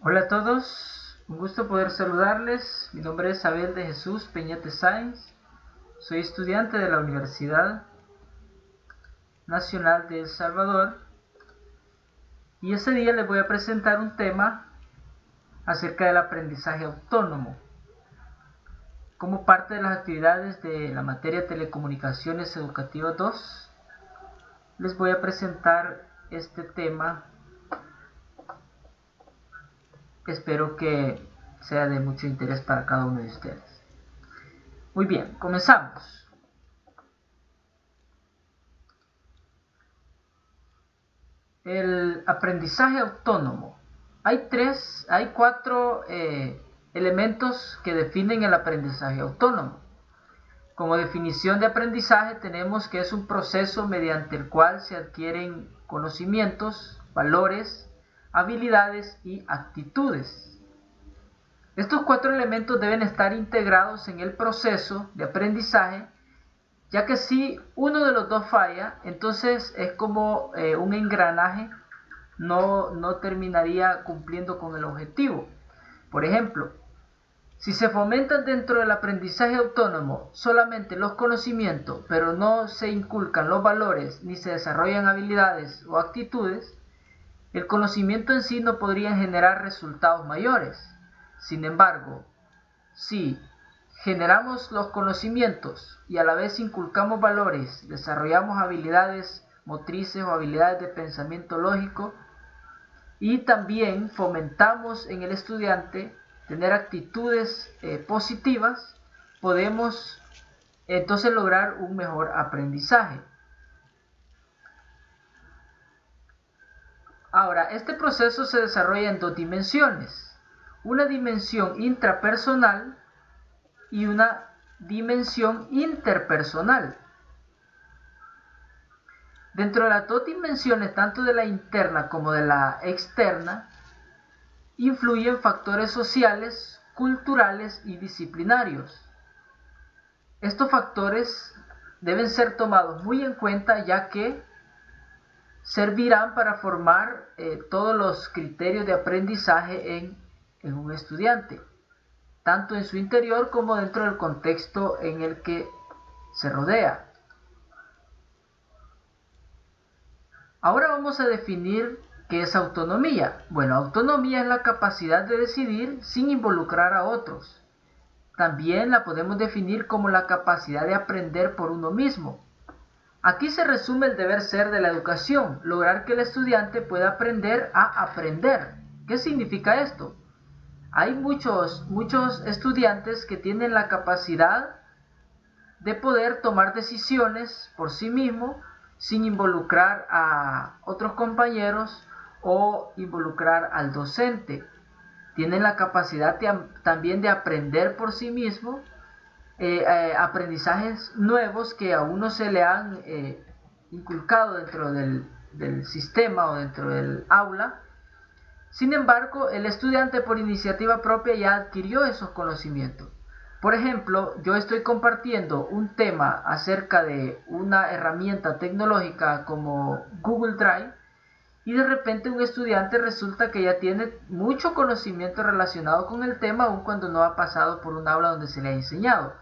Hola a todos, un gusto poder saludarles. Mi nombre es Abel de Jesús Peñate Sáenz. Soy estudiante de la Universidad Nacional de El Salvador y ese día les voy a presentar un tema acerca del aprendizaje autónomo. Como parte de las actividades de la materia Telecomunicaciones Educativa 2, les voy a presentar este tema. Espero que sea de mucho interés para cada uno de ustedes. Muy bien, comenzamos. El aprendizaje autónomo. Hay cuatro elementos que definen el aprendizaje autónomo. Como definición de aprendizaje tenemos que es un proceso mediante el cual se adquieren conocimientos, valores, habilidades y actitudes. Estos cuatro elementos deben estar integrados en el proceso de aprendizaje, ya que si uno de los dos falla, entonces es como un engranaje, no terminaría cumpliendo con el objetivo. Por ejemplo, si se fomentan dentro del aprendizaje autónomo solamente los conocimientos, pero no se inculcan los valores ni se desarrollan habilidades o actitudes, el conocimiento en sí no podría generar resultados mayores. Sin embargo, si generamos los conocimientos y a la vez inculcamos valores, desarrollamos habilidades motrices o habilidades de pensamiento lógico y también fomentamos en el estudiante tener actitudes positivas, podemos entonces lograr un mejor aprendizaje. Ahora, este proceso se desarrolla en dos dimensiones: una dimensión intrapersonal y una dimensión interpersonal. Dentro de las dos dimensiones, tanto de la interna como de la externa, influyen factores sociales, culturales y disciplinarios. Estos factores deben ser tomados muy en cuenta, ya que servirán para formar todos los criterios de aprendizaje en un estudiante, tanto en su interior como dentro del contexto en el que se rodea. Ahora vamos a definir qué es autonomía. Bueno, autonomía es la capacidad de decidir sin involucrar a otros. También la podemos definir como la capacidad de aprender por uno mismo. Aquí se resume el deber ser de la educación, lograr que el estudiante pueda aprender a aprender. ¿Qué significa esto? Hay muchos estudiantes que tienen la capacidad de poder tomar decisiones por sí mismo sin involucrar a otros compañeros o involucrar al docente. Tienen la capacidad también de aprender por sí mismo, aprendizajes nuevos que aún no se le han inculcado dentro del sistema o dentro del aula. Sin embargo, el estudiante por iniciativa propia ya adquirió esos conocimientos. Por ejemplo, yo estoy compartiendo un tema acerca de una herramienta tecnológica como Google Drive y de repente un estudiante resulta que ya tiene mucho conocimiento relacionado con el tema aun cuando no ha pasado por un aula donde se le ha enseñado.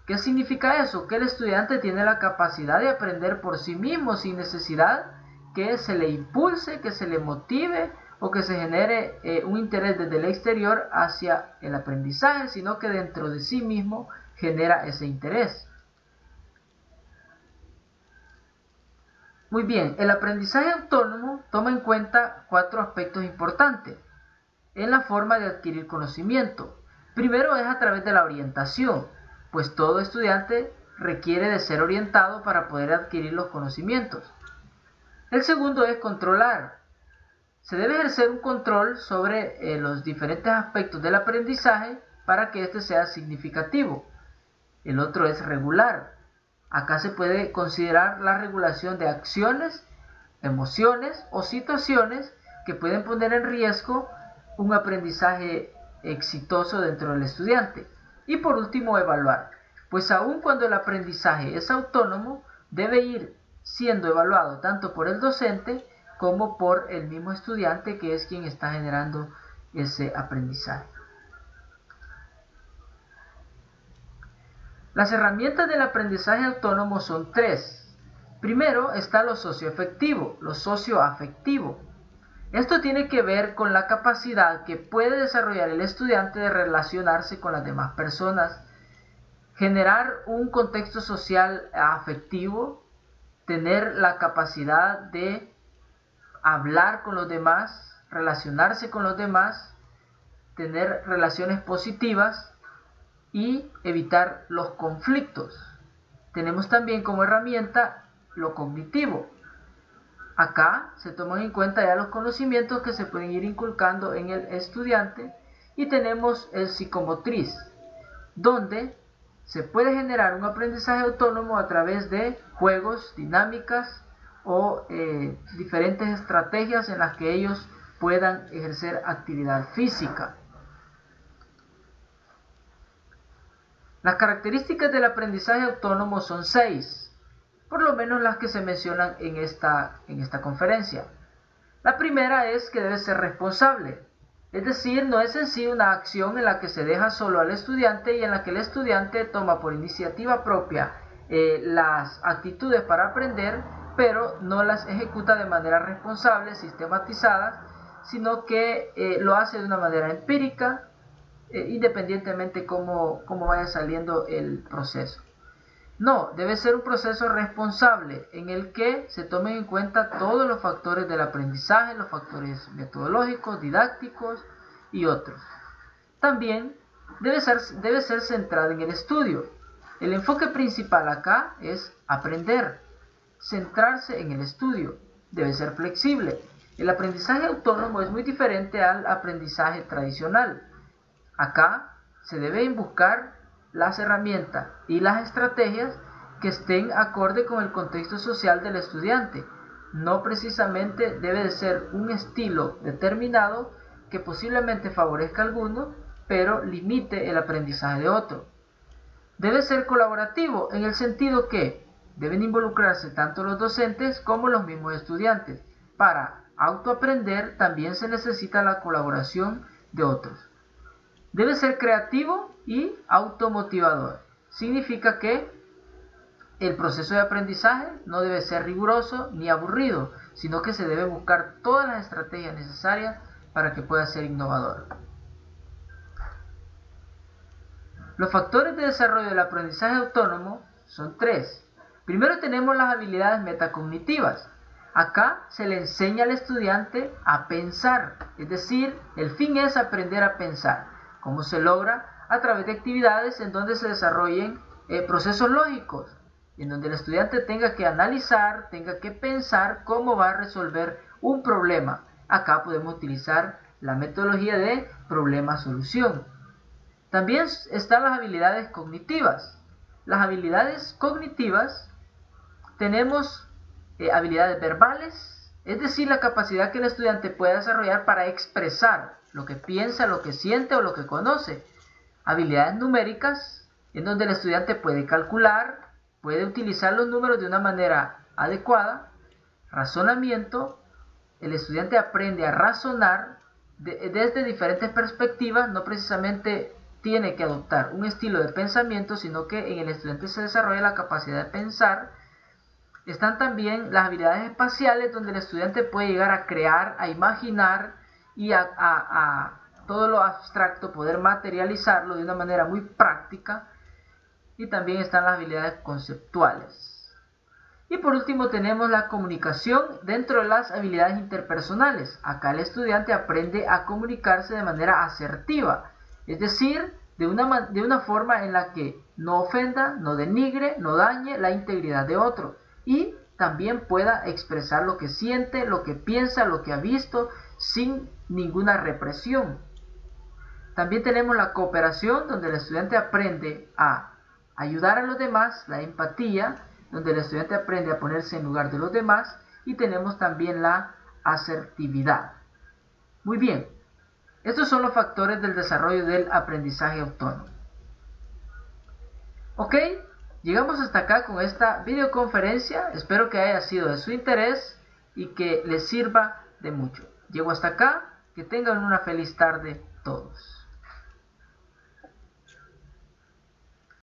¿Qué significa eso? Que el estudiante tiene la capacidad de aprender por sí mismo sin necesidad que se le impulse, que se le motive o que se genere un interés desde el exterior hacia el aprendizaje, sino que dentro de sí mismo genera ese interés. Muy bien, el aprendizaje autónomo toma en cuenta cuatro aspectos importantes en la forma de adquirir conocimiento. Primero es a través de la orientación, pues todo estudiante requiere de ser orientado para poder adquirir los conocimientos. El segundo es controlar. Se debe ejercer un control sobre los diferentes aspectos del aprendizaje para que éste sea significativo. El otro es regular. Acá se puede considerar la regulación de acciones, emociones o situaciones que pueden poner en riesgo un aprendizaje exitoso dentro del estudiante. Y por último, evaluar. Pues aun cuando el aprendizaje es autónomo, debe ir siendo evaluado tanto por el docente como por el mismo estudiante, que es quien está generando ese aprendizaje. Las herramientas del aprendizaje autónomo son tres. Primero está lo socioafectivo. Esto tiene que ver con la capacidad que puede desarrollar el estudiante de relacionarse con las demás personas, generar un contexto social afectivo, tener la capacidad de hablar con los demás, relacionarse con los demás, tener relaciones positivas y evitar los conflictos. Tenemos también como herramienta lo cognitivo. Acá se toman en cuenta ya los conocimientos que se pueden ir inculcando en el estudiante, y tenemos el psicomotriz, donde se puede generar un aprendizaje autónomo a través de juegos, dinámicas o diferentes estrategias en las que ellos puedan ejercer actividad física. Las características del aprendizaje autónomo son 6, por lo menos las que se mencionan en esta conferencia. La primera es que debe ser responsable, es decir, no es en sí una acción en la que se deja solo al estudiante y en la que el estudiante toma por iniciativa propia las actitudes para aprender, pero no las ejecuta de manera responsable, sistematizada, sino que lo hace de una manera empírica, independientemente cómo vaya saliendo el proceso. No, debe ser un proceso responsable en el que se tomen en cuenta todos los factores del aprendizaje, los factores metodológicos, didácticos y otros. También debe ser centrado en el estudio. El enfoque principal acá es aprender, centrarse en el estudio. Debe ser flexible. El aprendizaje autónomo es muy diferente al aprendizaje tradicional. Acá se deben buscar las herramientas y las estrategias que estén acorde con el contexto social del estudiante. No precisamente debe de ser un estilo determinado que posiblemente favorezca a alguno, pero limite el aprendizaje de otro. Debe ser colaborativo en el sentido que deben involucrarse tanto los docentes como los mismos estudiantes. Para autoaprender también se necesita la colaboración de otros. Debe ser creativo y automotivador. Significa que el proceso de aprendizaje no debe ser riguroso ni aburrido, sino que se debe buscar todas las estrategias necesarias para que pueda ser innovador. Los factores de desarrollo del aprendizaje autónomo son 3. Primero tenemos las habilidades metacognitivas. Acá se le enseña al estudiante a pensar, es decir, el fin es aprender a pensar. ¿Cómo se logra? A través de actividades en donde se desarrollen procesos lógicos, en donde el estudiante tenga que analizar, tenga que pensar cómo va a resolver un problema. Acá podemos utilizar la metodología de problema-solución. También están las habilidades cognitivas. Las habilidades cognitivas tenemos habilidades verbales, es decir, la capacidad que el estudiante puede desarrollar para expresar lo que piensa, lo que siente o lo que conoce. Habilidades numéricas, en donde el estudiante puede calcular, puede utilizar los números de una manera adecuada. Razonamiento, el estudiante aprende a razonar desde diferentes perspectivas, no precisamente tiene que adoptar un estilo de pensamiento, sino que en el estudiante se desarrolla la capacidad de pensar. Están también las habilidades espaciales, donde el estudiante puede llegar a crear, a imaginar y a todo lo abstracto poder materializarlo de una manera muy práctica. Y también están las habilidades conceptuales. Y por último tenemos la comunicación dentro de las habilidades interpersonales. Acá el estudiante aprende a comunicarse de manera asertiva, es decir, de una forma en la que no ofenda, no denigre, no dañe la integridad de otro, y también pueda expresar lo que siente, lo que piensa, lo que ha visto, sin ninguna represión. También tenemos la cooperación, donde el estudiante aprende a ayudar a los demás, la empatía, donde el estudiante aprende a ponerse en lugar de los demás, y tenemos también la asertividad. Muy bien, estos son los factores del desarrollo del aprendizaje autónomo. Ok, llegamos hasta acá con esta videoconferencia. Espero que haya sido de su interés y que les sirva de mucho. Llego hasta acá. Que tengan una feliz tarde todos.